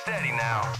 Steady now.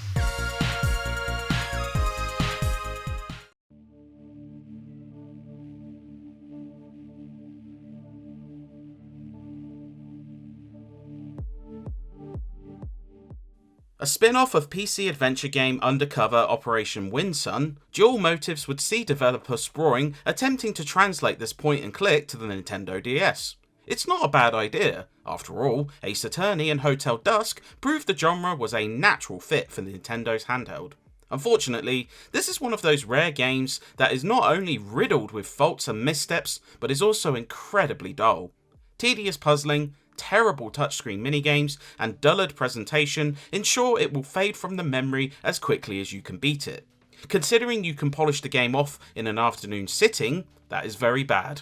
A spin-off of PC adventure game Undercover Operation Windsun, Dual Motives would see developer Sproing attempting to translate this point-and-click to the Nintendo DS. It's not a bad idea. After all, Ace Attorney and Hotel Dusk proved the genre was a natural fit for Nintendo's handheld. Unfortunately, this is one of those rare games that is not only riddled with faults and missteps, but is also incredibly dull. Tedious puzzling, terrible touchscreen minigames, and dullard presentation ensure it will fade from the memory as quickly as you can beat it. Considering you can polish the game off in an afternoon sitting, that is very bad.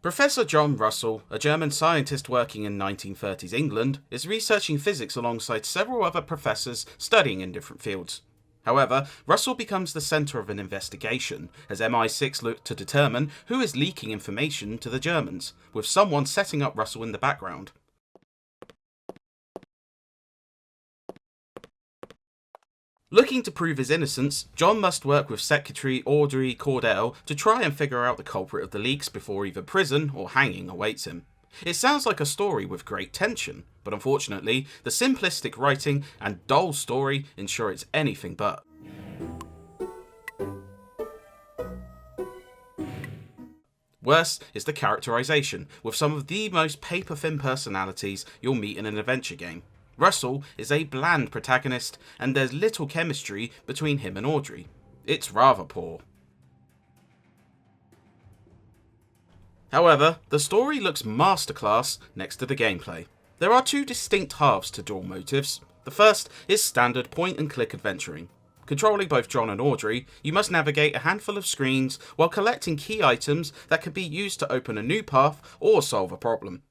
Professor John Russell, a German scientist working in 1930s England, is researching physics alongside several other professors studying in different fields. However, Russell becomes the centre of an investigation, as MI6 look to determine who is leaking information to the Germans, with someone setting up Russell in the background. Looking to prove his innocence, John must work with Secretary Audrey Cordell to try and figure out the culprit of the leaks before either prison or hanging awaits him. It sounds like a story with great tension, but unfortunately, the simplistic writing and dull story ensure it's anything but. Worse is the characterization, with some of the most paper-thin personalities you'll meet in an adventure game. Russell is a bland protagonist, and there's little chemistry between him and Audrey. It's rather poor. However, the story looks masterclass next to the gameplay. There are two distinct halves to Dual Motives. The first is standard point-and-click adventuring. Controlling both John and Audrey, you must navigate a handful of screens while collecting key items that can be used to open a new path or solve a problem.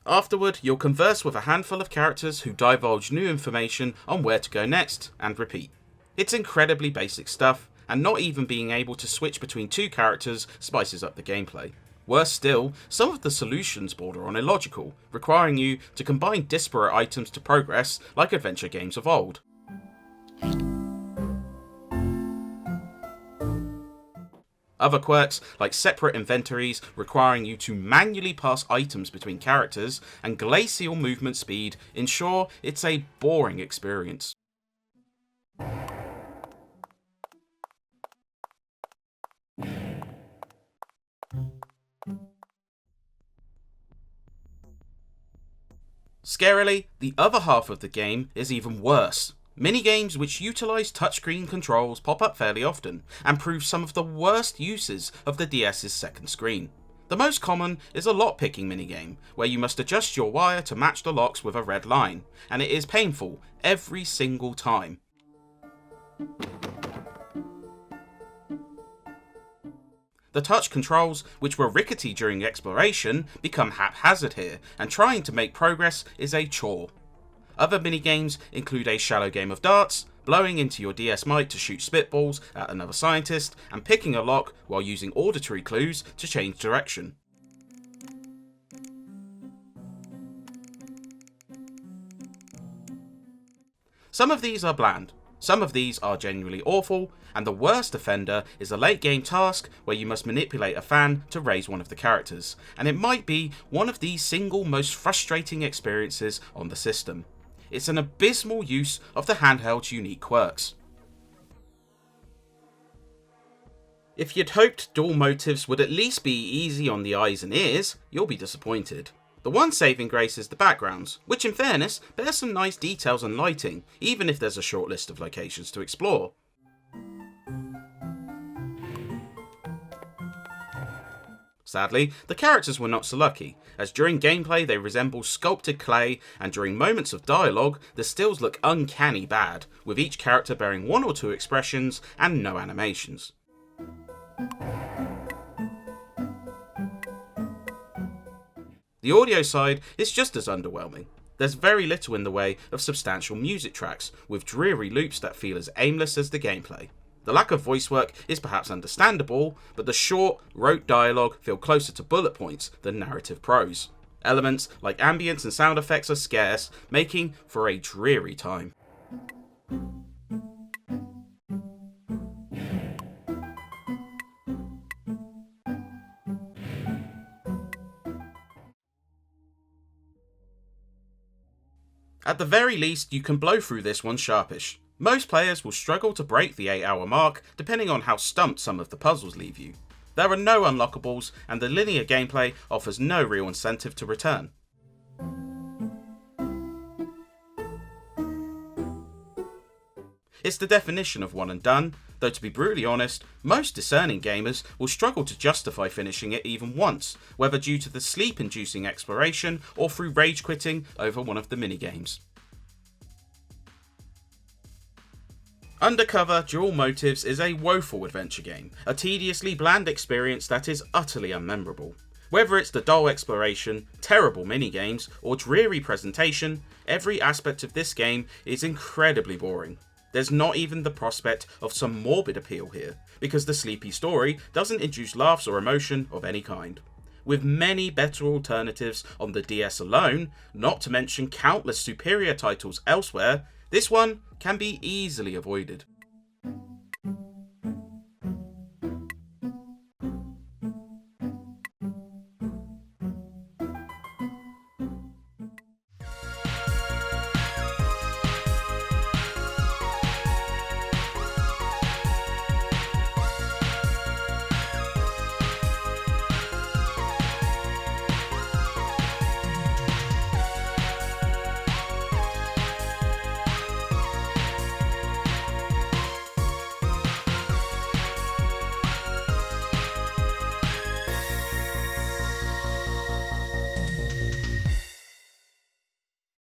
Afterward, you'll converse with a handful of characters who divulge new information on where to go next, and repeat. It's incredibly basic stuff, and not even being able to switch between two characters spices up the gameplay. Worse still, some of the solutions border on illogical, requiring you to combine disparate items to progress like adventure games of old. Other quirks, like separate inventories requiring you to manually pass items between characters, and glacial movement speed, ensure it's a boring experience. Scarily, the other half of the game is even worse. Minigames which utilise touchscreen controls pop up fairly often, and prove some of the worst uses of the DS's second screen. The most common is a lock-picking minigame, where you must adjust your wire to match the locks with a red line, and it is painful every single time. The touch controls, which were rickety during exploration, become haphazard here, and trying to make progress is a chore. Other minigames include a shallow game of darts, blowing into your DS mic to shoot spitballs at another scientist, and picking a lock while using auditory clues to change direction. Some of these are bland, some of these are genuinely awful, and the worst offender is a late game task where you must manipulate a fan to raise one of the characters, and it might be one of the single most frustrating experiences on the system. It's an abysmal use of the handheld's unique quirks. If you'd hoped Dual Motives would at least be easy on the eyes and ears, you'll be disappointed. The one saving grace is the backgrounds, which in fairness bear some nice details and lighting, even if there's a short list of locations to explore. Sadly, the characters were not so lucky, as during gameplay they resemble sculpted clay, and during moments of dialogue, the stills look uncanny bad, with each character bearing one or two expressions and no animations. The audio side is just as underwhelming. There's very little in the way of substantial music tracks, with dreary loops that feel as aimless as the gameplay. The lack of voice work is perhaps understandable, but the short, rote dialogue feel closer to bullet points than narrative prose. Elements like ambience and sound effects are scarce, making for a dreary time. At the very least, you can blow through this one sharpish. Most players will struggle to break the 8-hour mark, depending on how stumped some of the puzzles leave you. There are no unlockables, and the linear gameplay offers no real incentive to return. It's the definition of one and done, though to be brutally honest, most discerning gamers will struggle to justify finishing it even once, whether due to the sleep-inducing exploration or through rage quitting over one of the minigames. Undercover-Dual-Motives is a woeful adventure game, a tediously bland experience that is utterly unmemorable. Whether it's the dull exploration, terrible minigames, or dreary presentation, every aspect of this game is incredibly boring. There's not even the prospect of some morbid appeal here, because the sleepy story doesn't induce laughs or emotion of any kind. With many better alternatives on the DS alone, not to mention countless superior titles elsewhere, this one can be easily avoided.